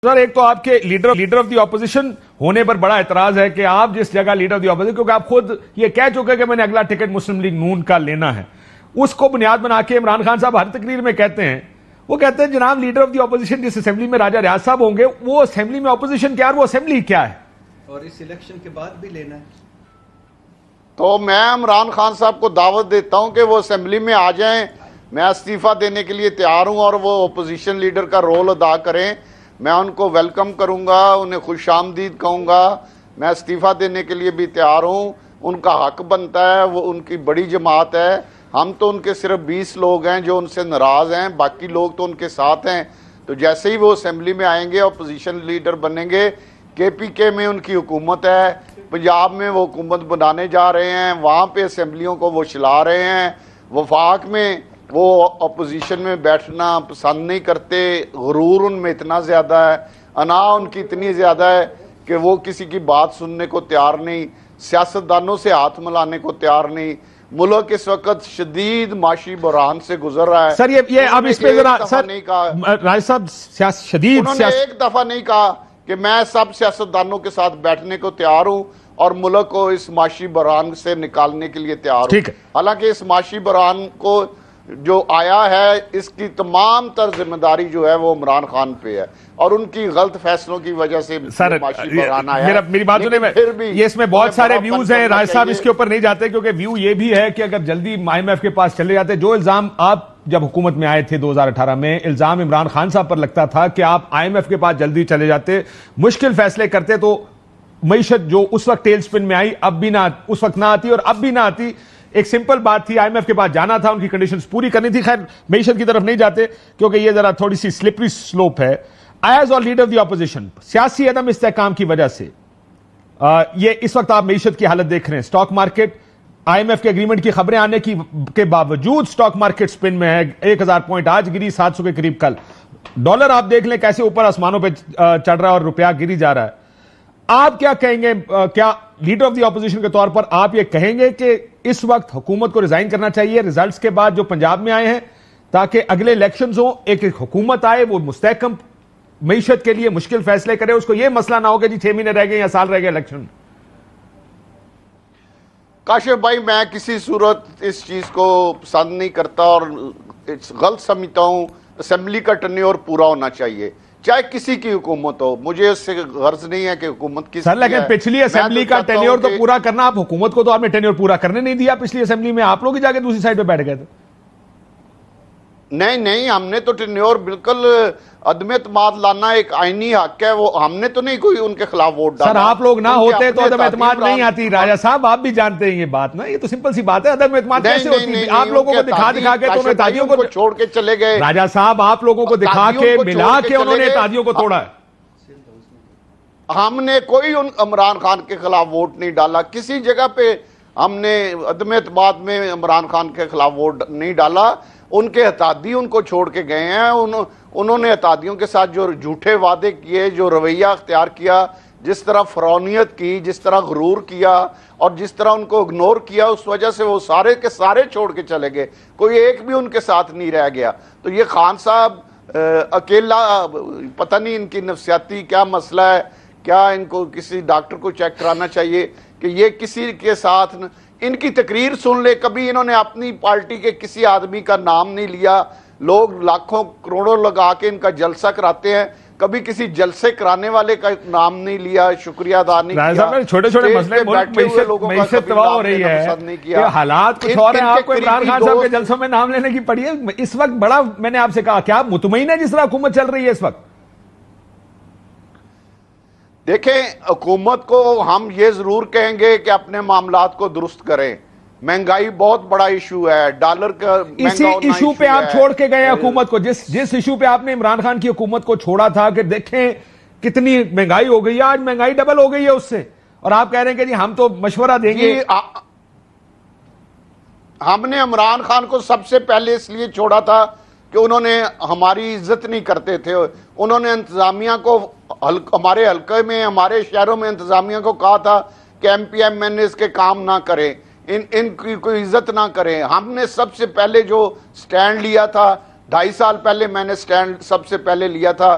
سر ایک تو آپ کے لیڈر آف دی اپوزیشن ہونے پر بڑا اعتراض ہے کہ آپ جس جگہ لیڈر آف دی اپوزیشن، کیونکہ آپ خود یہ کہہ چکے کہ میں نے اگلا ٹکٹ مسلم لیگ نون کا لینا ہے، اس کو بنیاد بنا کے عمران خان صاحب ہر تقریر میں کہتے ہیں، وہ کہتے ہیں جناب لیڈر آف دی اپوزیشن جس اسمبلی میں راجہ ریاض صاحب ہوں گے وہ اسمبلی میں اپوزیشن کیا ہے اور وہ اسمبلی کیا ہے، اور اس الیکشن کے بعد بھی لینا ہے۔ تو میں عمران خان صاحب کو دعوت دیتا ہوں کہ وہ اسمبلی میں آ جائیں، میں استعفیٰ دینے کے لیے تیار ہوں اور وہ اپوزیشن لیڈر کا رول ادا کریں، میں ان کو ویلکم کروں گا، انہیں خوش آمدید کہوں گا، میں استعفیٰ دینے کے لیے بھی تیار ہوں، ان کا حق بنتا ہے، وہ ان کی بڑی جماعت ہے، ہم تو ان کے صرف 20 لوگ ہیں جو ان سے ناراض ہیں، باقی لوگ تو ان کے ساتھ ہیں۔ تو جیسے ہی وہ اسمبلی میں آئیں گے اپوزیشن لیڈر بنیں گے، کے پی کے میں ان کی حکومت ہے، پنجاب میں وہ حکومت بنانے جا رہے ہیں، وہاں پہ اسمبلیوں کو وہ چلا رہے ہیں، وفاق میں وہ اپوزیشن میں بیٹھنا پسند نہیں کرتے، غرور ان میں اتنا زیادہ ہے، انا ان کی اتنی زیادہ ہے کہ وہ کسی کی بات سننے کو تیار نہیں، سیاستدانوں سے ہاتھ ملانے کو تیار نہیں۔ ملک اس وقت شدید معاشی بحران سے گزر رہا ہے۔ سر یہ اب اس پہ ذرا سر راج صاحب شدید انہوں نے ایک دفعہ نہیں کہا کہ میں سب سیاستدانوں کے ساتھ بیٹھنے کو تیار ہوں اور ملک کو اس معاشی بحران سے نکالنے کے لیے تیار ہوں۔ حالانکہ اس معاشی بحران کو جو آیا ہے اس کی تمام تر ذمہ داری جو ہے وہ عمران خان پہ ہے اور ان کی غلط فیصلوں کی وجہ سے معاشی بحران آیا ہے۔ میری بات سنیں، یہ اس میں بہت سارے ویوز ہیں، راج صاحب اس کے اوپر نہیں جاتے کیونکہ ویو یہ بھی ہے کہ اگر جلدی آئی ایم ایف کے پاس چلے جاتے، جو الزام آپ جب حکومت میں آئے تھے 2018 میں، الزام عمران خان صاحب پر لگتا تھا کہ آپ آئی ایم ایف کے پاس جلدی چلے جاتے، مشکل فیصلے کرتے تو معیشت جو اس وقت ٹیل سپن میں آئی اب بھی نہ اس وقت نہ آتی اور اب بھی نہ آتی۔ ایک سمپل بات تھی، آئی ایم ایف کے پاس جانا تھا، ان کی کنڈیشنز پوری کرنی تھی۔ خیر معیشت کی طرف نہیں جاتے کیونکہ یہ ذرا تھوڑی سی سلپری سلوپ ہے۔ ایز اور لیڈر آف دی اپوزیشن سیاسی عدم استحکام کی وجہ سے یہ اس وقت آپ معیشت کی حالت دیکھ رہے ہیں، stock market I M F کے اگریمنٹ کی خبریں آنے کے باوجود سٹاک مارکیٹ سپن میں ہے، 1000 پوائنٹ آج گری، 700 کے قریب کل۔ ڈالر آپ دیکھ لیں کیسے اوپر آسمانوں پہ چڑھ رہا ہے اور روپیہ گری جا رہا ہے۔ آپ کیا کہیں گے، کیا لیڈر آف دی اپوزیشن کے طور پر آپ یہ کہیں گے کہ اس وقت حکومت کو ریزائن کرنا چاہیے ریزلٹس کے بعد جو پنجاب میں آئے ہیں، تاکہ اگلے الیکشنز ہوں، ایک حکومت آئے وہ مستحکم معیشت کے لیے مشکل فیصلے کرے، اس کو یہ مسئلہ نہ ہو کہ جی 6 مہینے رہ گئے یا سال رہ گئے الیکشن؟ کاشف بھائی میں کسی صورت اس چیز کو پسند نہیں کرتا اور غلط سمجھتا ہوں، اسمبلی کا ٹرنیور پورا ہونا چاہیے چاہے کسی کی حکومت ہو، مجھے اس سے غرض نہیں ہے کہ حکومت کس کی ہے۔ سر لیکن پچھلی اسمبلی کا ٹینیور تو پورا کرنا، آپ حکومت کو تو آپ نے ٹینیور پورا کرنے نہیں دیا، پچھلی اسمبلی میں آپ لوگ ہی جا کے دوسری سائڈ پہ بیٹھ گئے تھے۔ نہیں ہم نے تو ٹینیور بالکل عدم اعتماد لانا ایک آئینی حق ہے، وہ ہم نے تو نہیں کوئی ان کے خلاف ووٹ ڈالا۔ سر آپ لوگ نہ ہوتے تو عدم اعتماد نہیں آتی، راجہ صاحب آپ بھی جانتے ہیں یہ بات نا، یہ تو سمپل سی بات ہے، عدم اعتماد کیسے ہوتی ہے؟ آپ لوگوں کو دکھا کے تو انہوں نے اتحادیوں کو چھوڑ کے چلے گئے۔ راجہ صاحب آپ لوگوں کو دکھا کے ملا کے انہوں نے اتحادیوں کو توڑا ہے۔ ہم نے کوئی عمران خان کے خلاف ووٹ نہیں ڈالا، کسی جگہ پہ ہم نے عدم اعتماد میں عمران خان کے خلاف ووٹ نہیں ڈالا، ان کے اتحادی ان کو چھوڑ کے گئے ہیں، انہوں نے اتحادیوں کے ساتھ جو جھوٹے وعدے کیے، جو رویہ اختیار کیا، جس طرح فرعونیت کی، جس طرح غرور کیا اور جس طرح ان کو اگنور کیا، اس وجہ سے وہ سارے کے سارے چھوڑ کے چلے گئے، کوئی ایک بھی ان کے ساتھ نہیں رہ گیا۔ تو یہ خان صاحب اکیلا، پتہ نہیں ان کی نفسیاتی کیا مسئلہ ہے، کیا ان کو کسی ڈاکٹر کو چیک کرانا چاہیے کہ یہ کسی کے ساتھ ان کی تقریر سن لے، کبھی انہوں نے اپنی پارٹی کے کسی آدمی کا نام نہیں لیا، لوگ لاکھوں کروڑوں لگا کے ان کا جلسہ کراتے ہیں، کبھی کسی جلسے کرانے والے کا نام نہیں لیا، شکریہ ادا نہیں کیا۔ چھوٹے چھوٹے مسئلے معیشت تباہ ہو رہی ہے، حالات کچھ اور ہیں، آپ کو عمران خان صاحب کے جلسوں میں نام لینے کی پڑی ہے اس وقت۔ بڑا میں نے آپ سے کہا کیا آپ مطمئن ہیں جس طرح حکومت چل رہی ہے اس وقت؟ دیکھیں حکومت کو ہم یہ ضرور کہیں گے کہ اپنے معاملات کو درست کریں، مہنگائی بہت بڑا ایشو ہے، ڈالر کا اسی ایشو پہ آپ چھوڑ کے گئے حکومت کو، جس ایشو پہ آپ نے عمران خان کی حکومت کو چھوڑا تھا کہ دیکھیں کتنی مہنگائی ہو گئی ہے، آج مہنگائی ڈبل ہو گئی ہے اس سے، اور آپ کہہ رہے ہیں کہ جی ہم تو مشورہ دیں گے۔ ہم نے عمران خان کو سب سے پہلے اس لیے چھوڑا تھا کہ انہوں نے ہماری عزت نہیں کرتے تھے، انہوں نے انتظامیہ کو ہمارے حلقے میں، ہمارے شہروں میں انتظامیہ کو کہا تھا کہ ایم پی ایم این اے کے کام نہ کریں، ان کی کوئی عزت نہ کریں۔ ہم نے سب سے پہلے جو سٹینڈ لیا تھا، 2.5 سال پہلے میں نے سٹینڈ سب سے پہلے لیا تھا